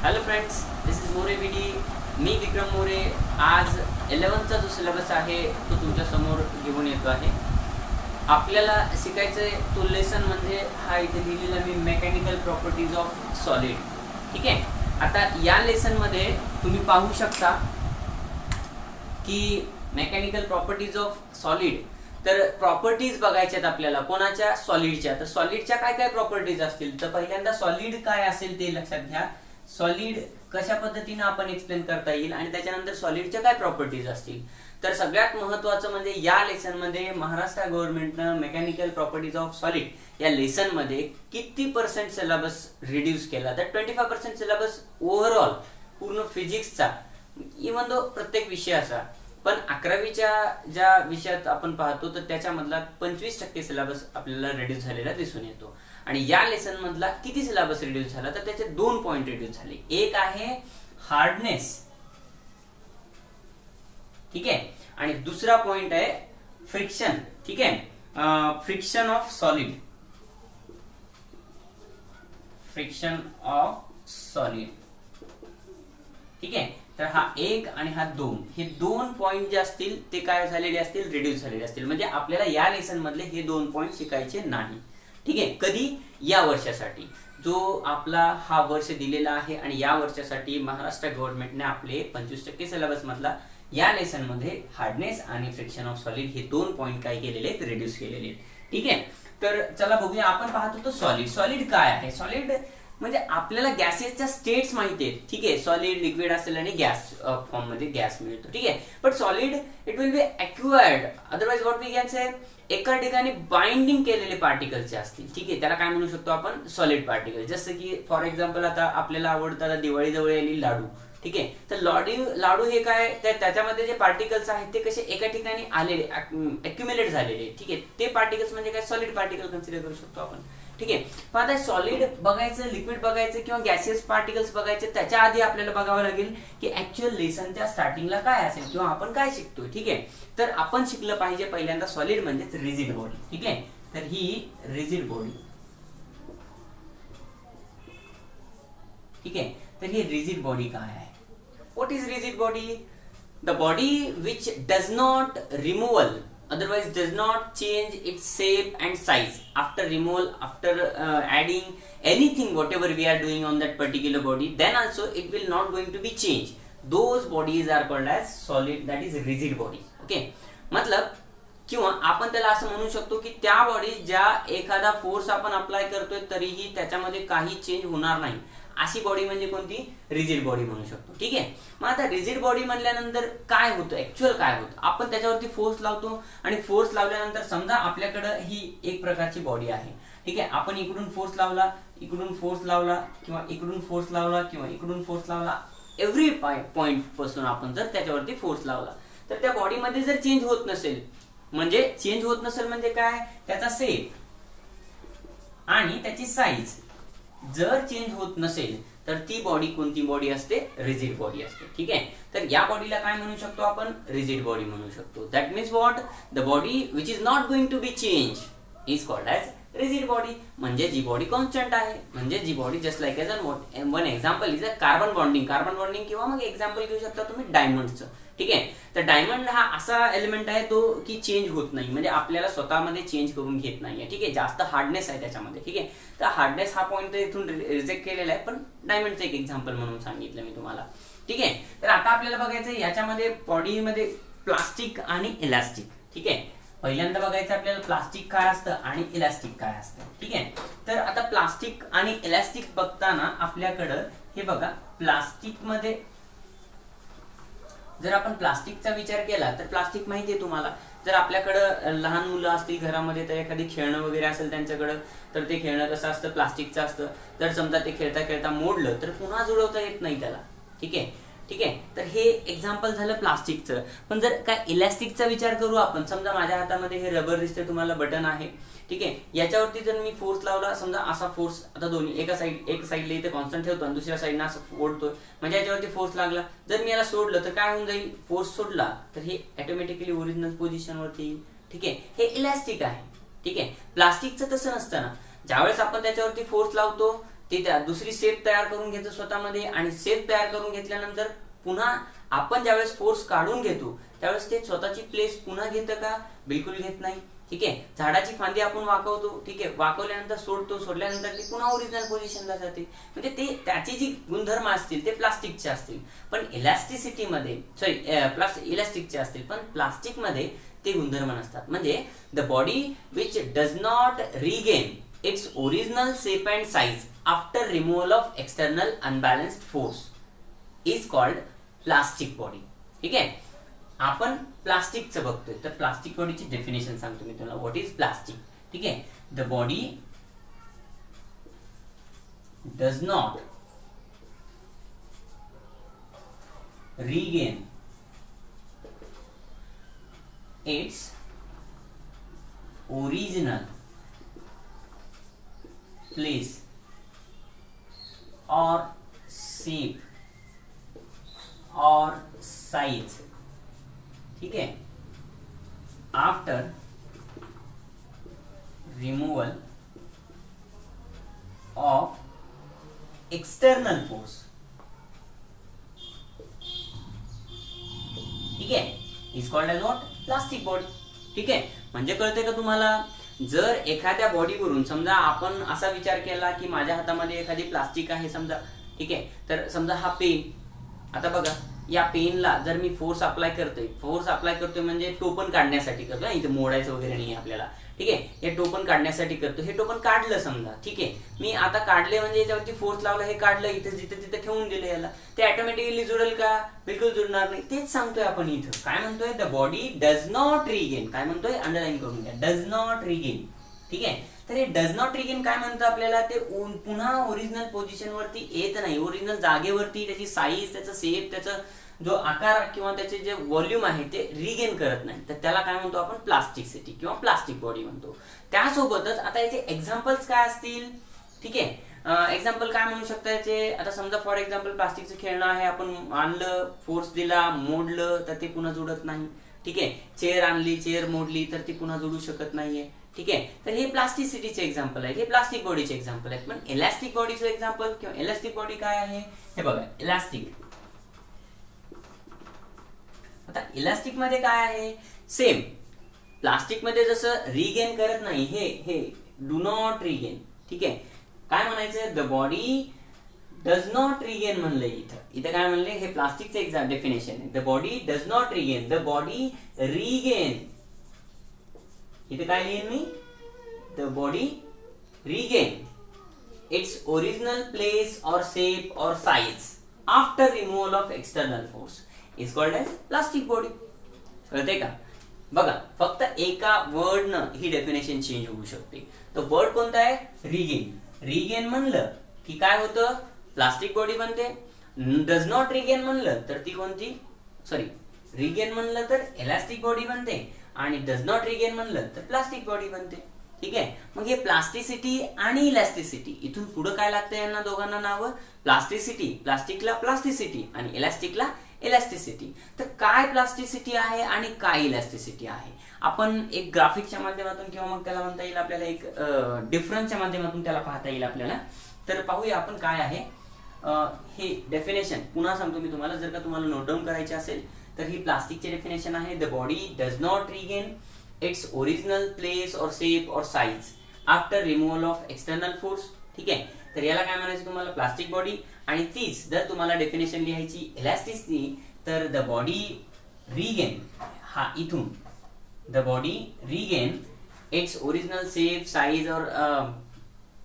Hello friends, this is More विडी. मी विक्रम मोरे. आज 11th जो सिलेबस आहे तो तुमच्या समोर घेऊन येतो आहे. आपल्याला शिकायचं तो लेसन म्हणजे हा इथे लिहिलेला मी मेकॅनिकल प्रॉपर्टीज ऑफ सॉलिड. ठीक आहे. आता या लेसनमध्ये तुम्ही पाहू शकता की मेकॅनिकल प्रॉपर्टीज ऑफ सॉलिड. तर प्रॉपर्टीज बघायच्यात आपल्याला कोणाच्या, सॉलिडच्या. तर सॉलिडच्या काय काय प्रॉपर्टीज असतील, तर पहिल्यांदा सॉलिड काय असेल ते लक्षात घ्या. सॉलिड कशा पद्धतीने आपण एक्सप्लेन करता येईल आणि त्याच्यानंतर सॉलिडच्या काय प्रॉपर्टीज असतील. तर सगळ्यात महत्त्वाचं म्हणजे या लेसन मध्ये महाराष्ट्र गव्हर्नमेंटनं मेकॅनिकल प्रॉपर्टीज ऑफ सॉलिड या लेसन मध्ये किती % सिलेबस रिड्यूस केला. तर 25% सिलेबस ओव्हरऑल पूर्ण फिजिक्सचा, इव्हन दो प्रत्येक विषयाचा. पण 11वीच्या ज्या विषयात आपण पाहतो तर त्याच्यामधला 25% सिलेबस आपल्याला रिड्यूस झालेला दिसून येतो. आणि या लेसन मधला किती सिलेबस रिड्यूस झाला, तर त्याचे 2 पॉइंट रिड्यूस झाले. एक आहे हार्डनेस, ठीक आहे, आणि दुसरा पॉइंट आहे फ्रिक्शन. ठीक आहे, friction of solid. Friction of solid. ठीक आहे. तर हा 1 आणि हा 2, हे 2 पॉइंट जे असतील ते काय झालेले असतील, रिड्यूस झालेले असतील. म्हणजे आपल्याला या लेसन मधले हे 2 पॉइंट शिकायचे नाही. ठीक आहे. कधी, या वर्षासाठी जो आपला हा वर्ष दिलेला आहे आणि या वर्षासाठी महाराष्ट्र गव्हर्नमेंटने आपले 25% सिलेबस मधला या लेसन मध्ये हार्डनेस आणि फ्रिक्शन ऑफ सॉलिड हे 2 पॉइंट काय केलेले आहेत, रिड्यूस केलेले आहेत. ठीक आहे. तर चला बघूया. आपण पाहतो तो सॉलिड. सॉलिड काय आहे? सॉलिड म्हणजे आपल्याला गॅसेसच्या स्टेट्स माहिती आहेत. ठीक आहे. सॉलिड, लिक्विड असेल आणि गॅस फॉर्म मध्ये गॅस मिळतो. ठीक आहे. But solid it will be acquired, otherwise what we can say एका ठिकाणी बाइंडिंग केलेले पार्टिकल्सचे असतील. ठीक आहे. त्याला काय म्हणू शकतो आपण, सॉलिड पार्टिकल. जसं की फॉर एक्झाम्पल आता आपल्याला आवडतात दिवाळी जवळ आलेली लाडू. ठीक आहे. तर लाडू हे काय, त्याच्यामध्ये जे पार्टिकल्स आहेत ते कसे एका ठिकाणी आलेले, अक्युमुलेट झालेले. ठीक आहे. ते पार्टिकल्स म्हणजे काय, सॉलिड पार्टिकल कन्सिडर करू शकतो आपण. ठीक आहे. पण आता सॉलिड बघायचं, लिक्विड बघायचं किंवा गॅसियस पार्टिकल्स बघायचे, त्याच्या आधी आपल्याला बघावं लागेल की ऍक्च्युअल लेसनच्या स्टार्टिंगला काय असेल किंवा आपण काय शिकतोय. ठीक आहे. तर आपण शिकलं पाहिजे पहिल्यांदा सॉलिड म्हणजेच रिजिड बॉडी. ठीक आहे. तर ही रिजिड बॉडी. ठीक आहे. तर ही रिजिड बॉडी काय आहे? What is rigid body? The body which does not removal, otherwise does not change its shape and size after removal, after adding anything whatever we are doing on that particular body, then also it will not going to be changed. Those bodies are called as solid, that is rigid bodies. Okay. मतलब किंवा आपण त्याला असं म्हणू शकतो की त्या body ज्या एखादा फोर्स आपण अप्लाय करतोय तरीही त्याच्यामध्ये काही चेंज होणार नाही, अशी बॉडी म्हणजे कोणती, रिजिड बॉडी म्हणू शकतो. ठीक आहे. मग आता रिजिड बॉडी म्हणल्यानंतर काय होतं, ऍक्च्युअल काय होतं, आपण त्याच्यावरती फोर्स लावतो आणि फोर्स लावल्यानंतर समजा आपल्याकडे ही एक प्रकारची बॉडी आहे. ठीक आहे. आपण इकडून फोर्स लावला, इकडून फोर्स लावला किंवा इकडून फोर्स लावला किंवा इकडून फोर्स लावला, एव्हरी पॉइंट पासून आपण जर त्याच्यावरती फोर्स लावला तर त्या बॉडीमध्ये जर चेंज होत नसेल, म्हणजे चेंज होत नसेल म्हणजे काय, त्याचा शेप आणि त्याची साईज जर चेंज होत नसेल तर ती बॉडी कोणती बॉडी असते, रिजिड बॉडी असते. ठीक आहे. तर या बॉडीला काय म्हणू शकतो आपण, रिजिड बॉडी म्हणू शकतो. That means what, the body which is not going to be change is called as rigid body. म्हणजे जी बॉडी कॉन्स्टंट आहे, म्हणजे जी body just like as one example is a carbon bonding. Carbon bonding किंवा मग example घेऊ शकता तुम्ही डायमंडचं. ठीक आहे. तर डायमंड हा असा एलिमेंट आहे तो की चेंज होत नाही, म्हणजे आपल्याला स्वतःमध्ये चेंज करून घेत नाहीये. ठीक आहे. जास्त हार्डनेस आहे त्याच्यामध्ये. ठीक आहे. तर हार्डनेस हा पॉईंट इथून रिजेक्ट केलेला आहे, पण डायमंडचं एक एक्झाम्पल म्हणून सांगितलं मी तुम्हाला. ठीक आहे. तर आता आपल्याला बघायचं याच्यामध्ये बॉडीमध्ये प्लास्टिक आणि इलास्टिक. ठीक आहे. पहिल्यांदा बघायचं आपल्याला प्लास्टिक काय असतं आणि इलास्टिक काय असतं. ठीक आहे. तर आता प्लास्टिक आणि इलास्टिक बघताना आपल्याकडं हे बघा, प्लास्टिक मध्ये जर आपण प्लास्टिकचा विचार केला तर प्लास्टिक माहिती आहे तुम्हाला, जर आपल्याकडं लहान मुलं असतील घरामध्ये तर एखादी खेळणं वगैरे असेल त्यांच्याकडं, तर ते खेळणं कसं असतं, प्लास्टिकचं असतं. जर समजा ते खेळता खेळता मोडलं तर पुन्हा जुळवता येत नाही त्याला. ठीक आहे. ठीक आहे. तर हे एक्झाम्पल झालं प्लास्टिकचं. पण जर काय इलास्टिकचा विचार करू आपण, समजा माझ्या हातामध्ये हे रबर दिसते तुम्हाला, बटन आहे. ठीक आहे. याच्यावरती जर मी फोर्स लावला, समजा असा फोर्स, आता दोन्ही एक साईडला इथे कॉन्स्टंट ठेवतो आणि दुसऱ्या साईडला असं ओढतोय, म्हणजे याच्यावरती फोर्स लागला. जर मी याला सोडलं तर काय होऊन जाईल, फोर्स सोडला तर हे ऑटोमॅटिकली ओरिजिनल पोझिशनवरती येईल. ठीक आहे. हे इलास्टिक आहे. ठीक आहे. प्लास्टिकचं तसं नसतं ना, ज्यावेळेस आपण त्याच्यावरती फोर्स लावतो ते दुसरी शेप तयार करून घेतं स्वतःमध्ये, आणि शेप तयार करून घेतल्यानंतर पुन्हा आपण ज्यावेळेस फोर्स काढून घेतो त्यावेळेस ते स्वतःची प्लेस पुन्हा घेतं का? बिलकुल घेत नाही. ठीक आहे. झाडाची फांदी आपण वाकवतो, ठीक आहे, वाकवल्यानंतर सोडतो, सोडल्यानंतर ती पुन्हा ओरिजिनल पोझिशनला जाते. म्हणजे ते त्याची जी गुणधर्म असतील ते प्लास्टिकचे असतील, पण इलास्टिसिटीमध्ये इलास्टिकचे असतील, पण प्लास्टिकमध्ये ते गुणधर्म नसतात. म्हणजे the body which does not regain its original shape and size after removal of external unbalanced force is called plastic body. ठीक आहे. आपण प्लास्टिकचं बघतोय, तर प्लास्टिक बॉडीची डेफिनेशन सांगतो मी तुम्हाला. What is plastic? ठीक आहे. The body does not regain its original place और शेप और साइज, ठीक है, after removal of external force. ठीक है. Is called as what? Plastic body. ठीक आहे. म्हणजे कळते का तुम्हाला? जर एखाद्या बॉडीवरून समजा आपण असा विचार केला की माझ्या हातामध्ये एखादी प्लास्टिक आहे समजा, ठीक आहे, तर समजा हा पेन, आता बघा या पेनला जर मी फोर्स अप्लाय करतोय म्हणजे टोपण काढण्यासाठी करतोय, इथे मोडायचं वगैरे नाही आपल्याला. ठीक आहे. हे टोपण काढण्यासाठी करतो. हे टोपण काढलं समजा, ठीक आहे, मी आता काढले म्हणजे याच्यावरती फोर्स लावला, हे काढलं, इथे जिथे तिथे ठेवून दिले याला, ते ऑटोमॅटिकली जुळेल का? बिलकुल जुळणार नाही. तेच सांगतोय आपण इथं. काय म्हणतोय? The body does not regain. काय म्हणतोय? अंडरलाईन करून घ्या. Does not regain. ठीक आहे. तर हे डज नॉट रिगेन काय म्हणतं आपल्याला? ते पुन्हा ओरिजिनल पोझिशन वरती येत नाही, ओरिजिनल जागेवरती त्याची साईज, त्याचा शेप, त्याचा जो आकार किंवा त्याचे जे व्हॉल्यूम आहे ते रिगेन करत नाही. तर त्याला काय म्हणतो आपण? प्लास्टिसिटी किंवा प्लास्टिक बॉडी म्हणतो. त्यासोबतच आता याचे एक्झाम्पल्स काय असतील? ठीक आहे. एक्झाम्पल काय म्हणू शकता याचे? आता समजा फॉर एक्झाम्पल प्लास्टिकचं खेळणं आहे, आपण आणलं, फोर्स दिला, मोडलं, तर ते पुन्हा जुळत नाही. ठीक आहे. चेअर आणली, चेअर मोडली, तर ती पुन्हा जुळू शकत नाहीये. ठीक आहे. तर हे प्लास्टिसिटीचे एक्झाम्पल आहे, हे प्लास्टिक बॉडीचे एक्झाम्पल आहेत. पण इलास्टिक बॉडीचं एक्झाम्पल किंवा इलास्टिक बॉडी काय आहे? हे बघा, इलास्टिक. आता इलास्टिक मध्ये काय आहे? सेम प्लास्टिक मध्ये जसं रिगेन करत नाही, हे डू नॉट रिगेन. ठीक आहे. काय म्हणायचं? The body does not regain म्हणलंय इथं काय म्हणले? हे प्लास्टिकचे एक्झाम डेफिनेशन आहे. The body does not regain, the body regain. इथे काय लिहिन मी? The body regain its original place और शेप और size after removal of external force is called as plastic body. कळते का? बघा, फक्त एका वर्डनं ही डेफिनेशन चेंज होऊ शकते. तो वर्ड कोणता आहे? रिगेन. रिगेन म्हणलं की काय होतं? प्लास्टिक बॉडी बनते. डज नॉट रिगेन म्हणलं तर ती कोणती? रिगेन म्हणलं तर इलास्टिक बॉडी बनते, आणि डज नॉट रिगेन म्हणलं तर प्लास्टिक बॉडी बनते. ठीक आहे. मग हे प्लास्टिसिटी आणि इलास्टिसिटी, इथून पुढे काय लागतं यांना दोघांना नावं? प्लास्टिसिटी, प्लास्टिकला प्लास्टिसिटी आणि इलास्टिकला इलास्टिसिटी. तर काय प्लास्टिसिटी आहे आणि काय इलास्टिसिटी आहे? आपण एक ग्राफिकच्या माध्यमातून किंवा मग त्याला म्हणता येईल आपल्याला एक डिफरन्सच्या माध्यमातून त्याला पाहता येईल आपल्याला. तर पाहूया आपण काय आहे हे डेफिनेशन. पुन्हा सांगतो मी तुम्हाला, जर का तुम्हाला नोट डाऊन करायचे असेल तर ही प्लास्टिकची डेफिनेशन आहे. The body does not regain its original place और शेप और size after removal of external force. ठीक आहे. तर याला काय म्हणायचं तुम्हाला? Plastic body. आणि तीच जर तुम्हाला डेफिनेशन लिहायची इलास्टिसिटी, तर द बॉडी रिगेन, हा इथून the body regain its original shape, size और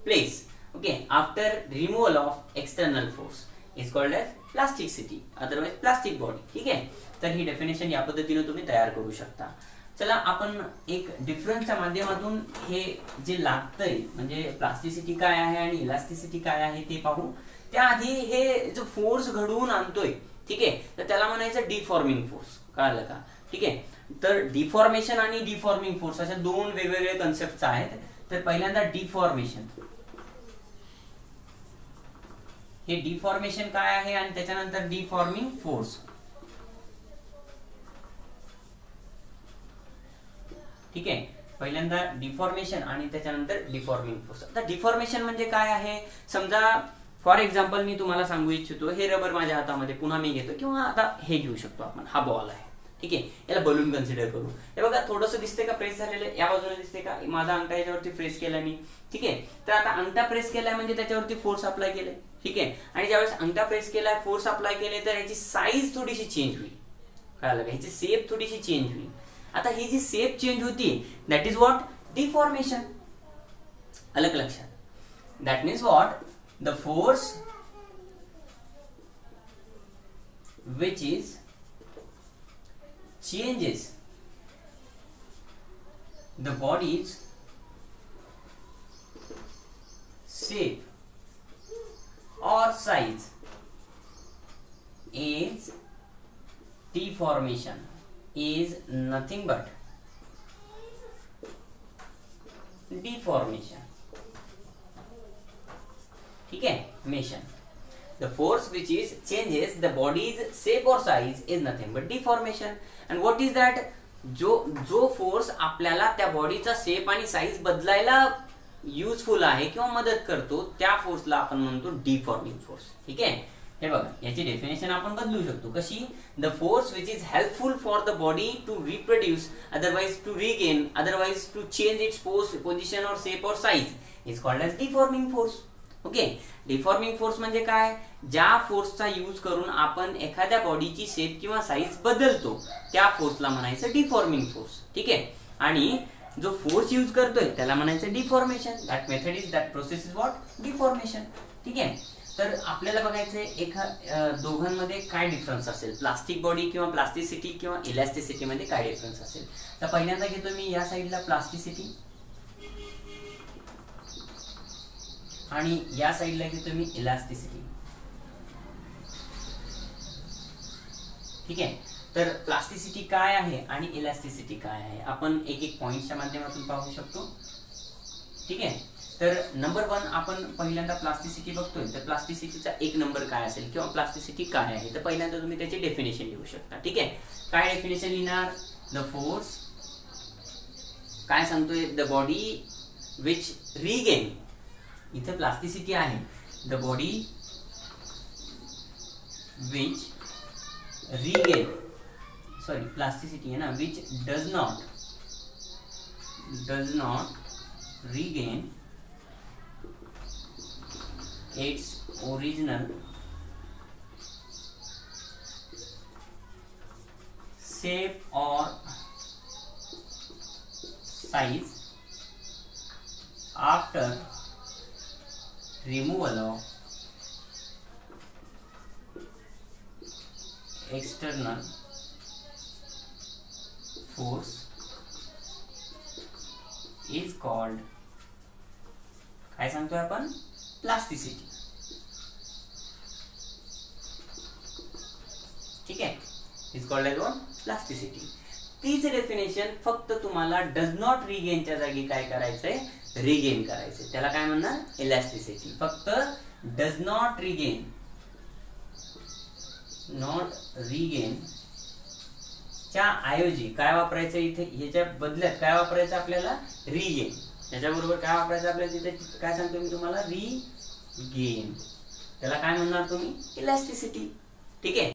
place, okay, after removal of external force is called as plasticity, otherwise plastic body. ठीक आहे. तर ही डेफिनेशन या पद्धतीने तुम्ही तयार करू शकता. चला आपण एक डिफरन्सच्या माध्यमातून हे जे लागतंय म्हणजे प्लास्टिसिटी काय आहे आणि इलास्टिसिटी काय आहे ते पाहू. त्याआधी हे जो फोर्स घडवून आणतोय, ठीक आहे, तर त्याला म्हणायचं डिफॉर्मिंग फोर्स. कळलं का? ठीक आहे. तर डिफॉर्मेशन आणि डिफॉर्मिंग फोर्स अशा दोन वेगवेगळे कन्सेप्ट आहेत. तर पहिल्यांदा डिफॉर्मेशन, हे डिफॉर्मेशन काय आहे आणि त्याच्यानंतर डिफॉर्मिंग फोर्स. ठीक आहे. पहिल्यांदा डिफॉर्मेशन आणि त्याच्यानंतर डिफॉर्मिंग फोर्स. आता डिफॉर्मेशन म्हणजे काय आहे, समजा फॉर एक्झाम्पल मी तुम्हाला सांगू इच्छितो, हे रबर माझ्या हातामध्ये पुन्हा मी घेतो, किंवा आता हे घेऊ शकतो आपण, हा बॉल आहे, ठीक आहे, याला बलून कन्सिडर करू. हे बघा थोडंसं दिसते का प्रेस झालेलं, या बाजूला दिसते का, माझा अंगठा याच्यावरती प्रेस केला मी, ठीक आहे. तर आता अंगठा प्रेस केलाय म्हणजे त्याच्यावरती फोर्स अप्लाय केलाय, ठीक आहे. आणि ज्यावेळेस अंगठा प्रेस केलाय, फोर्स अप्लाय केले, तर याची साईज थोडीशी चेंज होईल, कळालं का, ह्याची शेप थोडीशी चेंज होईल. आता ही जी शेप चेंज होती, दॅट इज व्हॉट, डिफॉर्मेशन. अलग लक्षात. That means what, the force which is changes the body's shape or size is deformation, is nothing but deformation, ठीक है. Mason, the force which is changes the body's shape or size is nothing but deformation. and what is that, जो force आपल्याला त्या बॉडीचा shape आणि size बदलायला useful आहे किंवा मदत करतो, त्या फोर्सला आपण म्हणतो डिफॉर्मिंग फोर्स, ठीक आहे. हे बघा, याची डेफिनेशन आपण बदलू शकतो, कशी, the force which is helpful for the body to reproduce, otherwise to regain, otherwise to change its position और शेप और size is called as deforming force. Okay. Deforming force म्हणजे काय, ज्या फोर्सचा यूज करून आपण एखाद्या बॉडीची शेप किंवा साईज बदलतो, त्या फोर्सला म्हणायचं डिफॉर्मिंग फोर्स, ठीक आहे. आणि जो फोर्स यूज करतोय त्याला म्हणायचं deformation. That method is, that process is what, deformation, ठीक आहे. तर आपल्याला बघायचंय दोघांमध्ये काय डिफरन्स असेल, प्लास्टिक बॉडी किंवा प्लास्टिसिटी किंवा इलास्टिसिटी मध्ये काय डिफरन्स असेल. तर पहिल्यांदा घेतो मी या साईडला प्लास्टिसिटी, आणि या साईडला घेतो मी इलास्टिसिटी, ठीक आहे. तर प्लास्टिसिटी काय आहे आणि इलास्टिसिटी काय आहे, आपण एक एक पॉइंटच्या माध्यमातून पाहू शकतो, ठीक आहे. तर नंबर 1 आपण पहिल्यांदा प्लास्टिसिटी बघतोय, तर प्लास्टिसिटीचा एक नंबर काय असेल किंवा प्लास्टिसिटी काय आहे, तर पहिल्यांदा तुम्ही त्याचे डेफिनेशन लिहू शकता, ठीक आहे. काय डेफिनेशन लिहिणार, द फोर्स, काय सांगतोय, द बॉडी विच रिगेन, इथे प्लास्टिसिटी आहे, the body which regain, sorry plasticity है ना, which does not regain its original shape और size after removal of external force is called, काय सांगतोय आपण, प्लास्टिसिटी, ठीक आहे. Is called as what, plasticity. तीच डेफिनेशन फक्त तुम्हाला डज नॉट रिगेनच्या जागी काय करायचंय, रिगेन करायचे, त्याला काय म्हणणार, इलास्टिसिटी. फक्त डज नॉट रिगेन च्या ऐवजी काय वापरायचं, इथे ह्याच्या बदल्यात काय वापरायचं आपल्याला, रिगेन. त्याच्याबरोबर काय वापरायचं आपल्याला, तिथे काय सांगतो मी तुम्हाला, रिगेन, त्याला काय म्हणणार तुम्ही, इलास्टिसिटी, ठीक आहे.